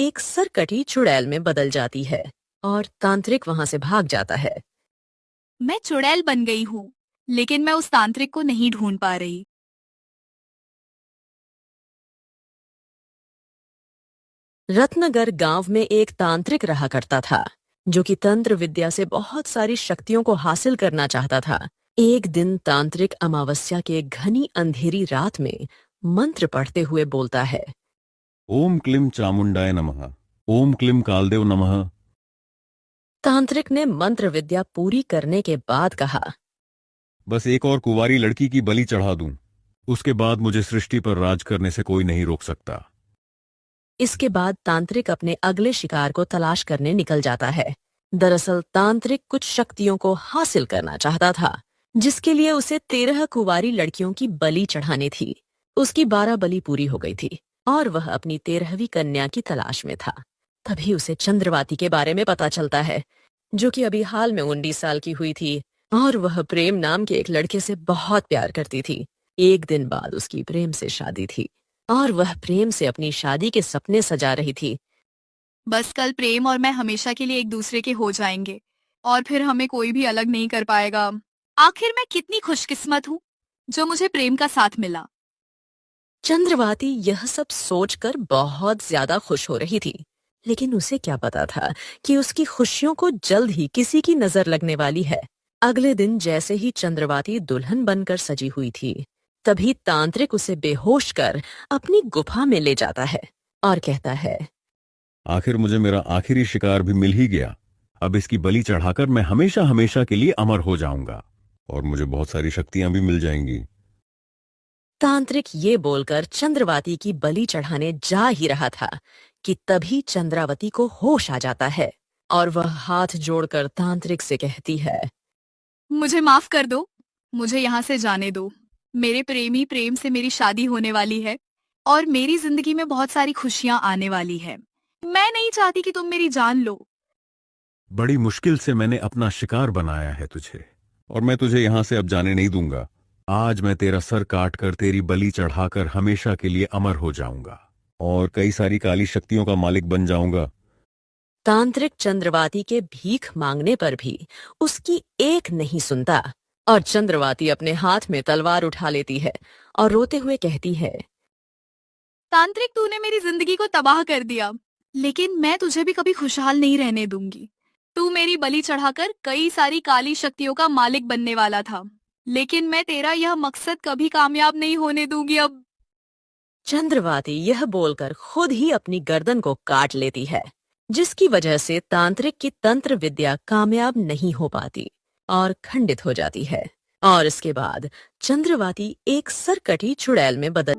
एक सरकटी चुड़ैल में बदल जाती है और तांत्रिक वहां से भाग जाता है। मैं चुड़ैल बन गई हूँ, लेकिन मैं उस तांत्रिक को नहीं ढूंढ पा रही। रत्नगर गांव में एक तांत्रिक रहा करता था जो कि तंत्र विद्या से बहुत सारी शक्तियों को हासिल करना चाहता था। एक दिन तांत्रिक अमावस्या के घनी अंधेरी रात में मंत्र पढ़ते हुए बोलता है। ओम क्लीम चामुंडाय नमः। ओम क्लीम कालदेव नमः। तांत्रिक ने मंत्र विद्या पूरी करने के बाद कहा, बस एक और कुंवारी लड़की की बलि चढ़ा दूं, उसके बाद मुझे सृष्टि पर राज करने से कोई नहीं रोक सकता। इसके बाद तांत्रिक अपने अगले शिकार को तलाश करने निकल जाता है। दरअसल तांत्रिक कुछ शक्तियों को हासिल करना चाहता था, जिसके लिए उसे 13 कुंवारी लड़कियों की बलि चढ़ानी थी। उसकी 12 बलि पूरी हो गई थी और वह अपनी 13वीं कन्या की तलाश में था। तभी उसे चंद्रवाती के बारे में पता चलता है, जो कि अभी हाल में 19 साल की हुई थी और वह प्रेम नाम के एक लड़के से बहुत प्यार करती थी। एक दिन बाद उसकी प्रेम से शादी थी और वह प्रेम से अपनी शादी के सपने सजा रही थी। बस कल प्रेम और मैं हमेशा के लिए एक दूसरे के हो जाएंगे और फिर हमें कोई भी अलग नहीं कर पाएगा। आखिर मैं कितनी खुशकिस्मत हूँ जो मुझे प्रेम का साथ मिला। चंद्रवाती यह सब सोचकर बहुत ज्यादा खुश हो रही थी, लेकिन उसे क्या पता था कि उसकी खुशियों को जल्द ही किसी की नजर लगने वाली है। अगले दिन जैसे ही चंद्रवाती दुल्हन बनकर सजी हुई थी, तभी तांत्रिक उसे बेहोश कर अपनी गुफा में ले जाता है और कहता है, आखिर मुझे मेरा आखिरी शिकार भी मिल ही गया। अब इसकी बलि चढ़ाकर मैं हमेशा हमेशा के लिए अमर हो जाऊंगा और मुझे बहुत सारी शक्तियां भी मिल जाएंगी। तांत्रिक ये बोलकर चंद्रवाती की बलि चढ़ाने जा ही रहा था कि तभी चंद्रावती को होश आ जाता है और वह हाथ जोड़कर तांत्रिक से कहती है, मुझे माफ कर दो, मुझे यहाँ से जाने दो। मेरे प्रेमी प्रेम से मेरी शादी होने वाली है और मेरी जिंदगी में बहुत सारी खुशियां आने वाली है। मैं नहीं चाहती कि तुम मेरी जान लो। बड़ी मुश्किल से मैंने अपना शिकार बनाया है तुझे, और मैं तुझे यहां से अब जाने नहीं दूंगा। आज मैं तेरा सर काट कर तेरी बलि चढ़ाकर हमेशा के लिए अमर हो जाऊंगा और कई सारी काली शक्तियों का मालिक बन जाऊंगा। तांत्रिक चंद्रवाती के भीख मांगने पर भी उसकी एक नहीं सुनता और चंद्रवाती अपने हाथ में तलवार उठा लेती है और रोते हुए कहती है, तांत्रिक, तूने मेरी जिंदगी को तबाह कर दिया, लेकिन मैं तुझे भी कभी खुशहाल नहीं रहने दूंगी। तू मेरी बलि चढ़ाकर कई सारी काली शक्तियों का मालिक बनने वाला था, लेकिन मैं तेरा यह मकसद कभी कामयाब नहीं होने दूंगी अब। चंद्रवाती यह बोलकर खुद ही अपनी गर्दन को काट लेती है, जिसकी वजह से तांत्रिक की तंत्र विद्या कामयाब नहीं हो पाती और खंडित हो जाती है। और इसके बाद चंद्रवाती एक सरकटी चुड़ैल में बदल